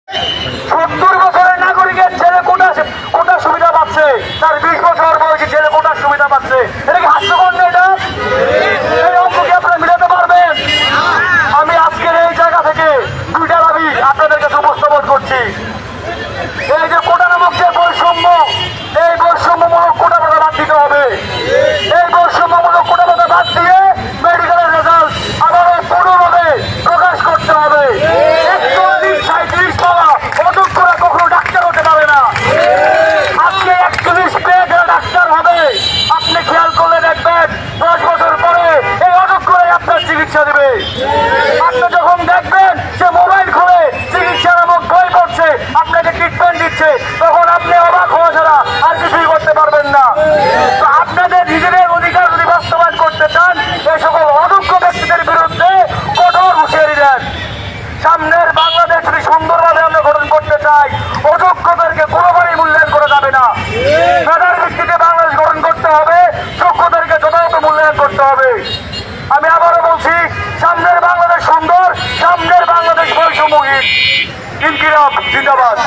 70 বছরের নাগরিকের ছেলে কোটা সুবিধা পাচ্ছে, তার 20 বছর বয়সী ছেলে কোটার সুবিধা পাচ্ছে। এটা কি হাস্যকর না? এটা এই অঙ্ক কি আপনারা মিলাতে পারবেন? আমি আজকের এই জায়গা থেকে দুইটা দাবি আপনাদের কাছে উপস্থাপন করছি। এই যে কোটা নামক যে বৈষম্য, এই বৈষম্যমূলক কোটা প্রথা বাদ দিতে হবে। এই বৈষম্যমূলক কোটা প্রথা বাদ দিয়ে মেডিকেলের রেজাল্ট আবারও পুনরাবে প্রকাশ করতে হবে। 41-37 পাওয়া অযোগ্যরা কখনো ডাক্তার হতে পারে না। আজকে 41 পেয়ে যারা ডাক্তার হবে, আপনি খেয়াল করলে দেখবেন 10 বছর পরে এই অযোগ্যরাই আপনার চিকিৎসা দেবে। আপনি যখন দেখবেন যে মোবাইল খুলে চিকিৎসা নামক বই পড়ছে, আপনাকে ট্রিটমেন্ট দিচ্ছে, তখন আপনি অবাক হওয়া ছাড়া আর কিছুই করতে পারবেন না। তো আপনাদের নিজেদের অধিকার যদি বাস্তবায়ন করতে চান, এই সকল অযোগ্য ব্যক্তিদের বিরুদ্ধে কঠোর হুঁশিয়ারি দেন। সামনের বাংলাদেশ যদি সুন্দরভাবে আমরা গঠন করতে চাই, অযোগ্যদেরকে কোনোভাবেই মূল্যায়ন করা যাবে না। মেধার ভিত্তিতে বাংলাদেশ গঠন করতে হবে, যোগ্যদেরকে যথাযথ মূল্যায়ন করতে হবে। আমি আবারও বলছি, সামনের বাংলাদেশ সুন্দর, সামনের বাংলাদেশ বৈষম্যহীন। ইনকিলাব জিন্দাবাদ।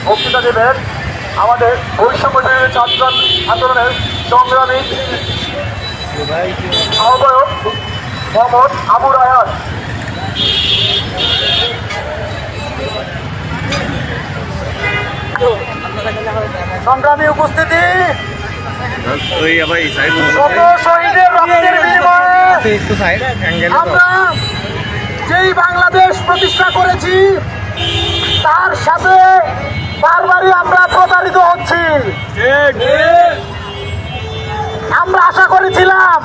বক্তৃতা দেবেন আমাদের বৈষম্য বিরোধী ছাত্র আন্দোলনের সংগ্রামী আহ্বায়ক মোহাম্মদ আবু রায়ান। সংগ্রামী উপস্থিতি, শহীদের রক্তের বিনিময়ে আমরা যেই বাংলাদেশ প্রতিষ্ঠা করেছি, তার সাথে বারবারই আমরা প্রতারিত হচ্ছি। আমরা আশা করেছিলাম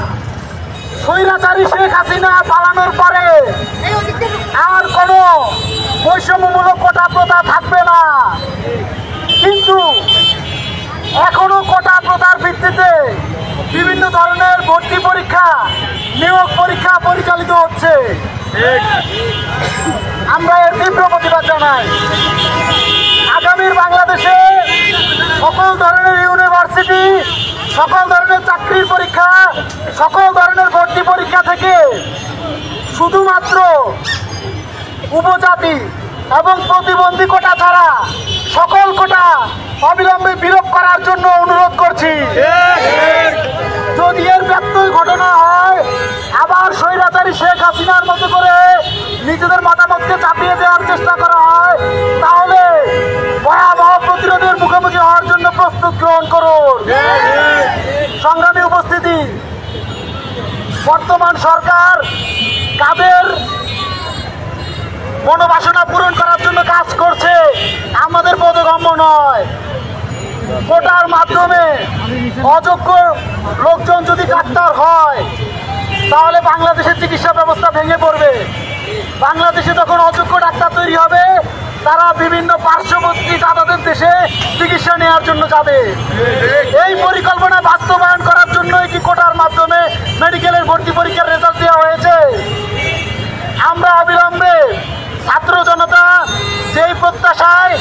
স্বৈরাচারী শেখ হাসিনা পালানোর পরে আর কোনো বৈষম্যমূলক কোটা প্রথা থাকবে না, কিন্তু এখনো কোটা প্রথার ভিত্তিতে বিভিন্ন ধরনের ভর্তি পরীক্ষা, নিয়োগ পরীক্ষা পরিচালিত হচ্ছে। আমরা এর তীব্র প্রতিবাদ জানাই। আগামীর বাংলাদেশে সকল ধরনের ইউনিভার্সিটি, সকল ধরনের চাকরির পরীক্ষা, সকল ধরনের ভর্তি পরীক্ষা থেকে শুধুমাত্র উপজাতি এবং প্রতিবন্ধী কোটা ছাড়া সকল কোটা অবিলম্বে বিলোপ করার জন্য অনুরোধ করছি। যদি এর ব্যত্যয় ঘটনা হয়, আবার স্বৈরাচারী শেখ হাসিনার মতো করে নিজেদের মতামতকে চাপিয়ে দেওয়ার চেষ্টা করা হয়, তাহলে ভয়াবহ প্রতিরোধের মুখোমুখি হওয়ার জন্য প্রস্তুত গ্রহণ করুন। সংগ্রামী উপস্থিতি, বর্তমান সরকার কাদের মনোবাসনা পূরণ করার জন্য কাজ করছে আমাদের বোধগম্য নয়। কোটার মাধ্যমে অযোগ্য লোকজন যদি ডাক্তার হয়, তাহলে বাংলাদেশের চিকিৎসা ব্যবস্থা ভেঙে পড়বে। বাংলাদেশে যখন অযোগ্য ডাক্তার তৈরি হবে, তারা বিভিন্ন পার্শ্ববর্তী দাদাদের দেশে চিকিৎসা নেওয়ার জন্য যাবে। এই পরিকল্পনা বাস্তবায়ন করার জন্যই কি কোটার মাধ্যমে মেডিকেলের ভর্তি পরীক্ষার রেজাল্ট দেওয়া হয়েছে? আমরা অবিলম্বে ছাত্র জনতা যেই প্রত্যাশায়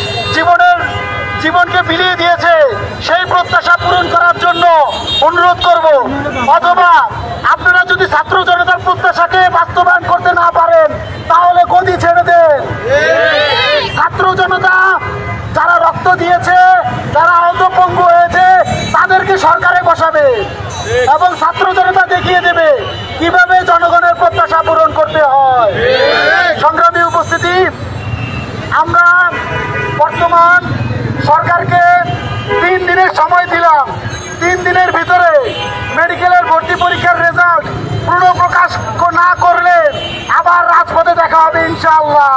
জীবনকে বিলিয়ে দিয়েছে, সেই প্রত্যাশা পূরণ করার জন্য অনুরোধ করব। অথবা আপনারা যদি ছাত্র জনতার প্রত্যাশাকে বাস্তবায়ন করতে না পারেন, তাহলে গদি ছেড়ে দেন। ছাত্র জনতা যারা রক্ত দিয়েছে, যারা আহত পঙ্গু হয়েছে, তাদেরকে সরকারে বসাবে এবং ছাত্র জনতা দেখিয়ে দেবে কিভাবে জনগণের প্রত্যাশা পূরণ করতে হয়। সংগ্রামী উপস্থিতি, আমরা বর্তমান সরকারকে 3 দিনের সময় দিলাম। 3 দিনের ভিতরে মেডিকেলের ভর্তি পরীক্ষার রেজাল্ট পুনঃপ্রকাশ না করলে আবার রাজপথে দেখা হবে ইনশাআল্লাহ।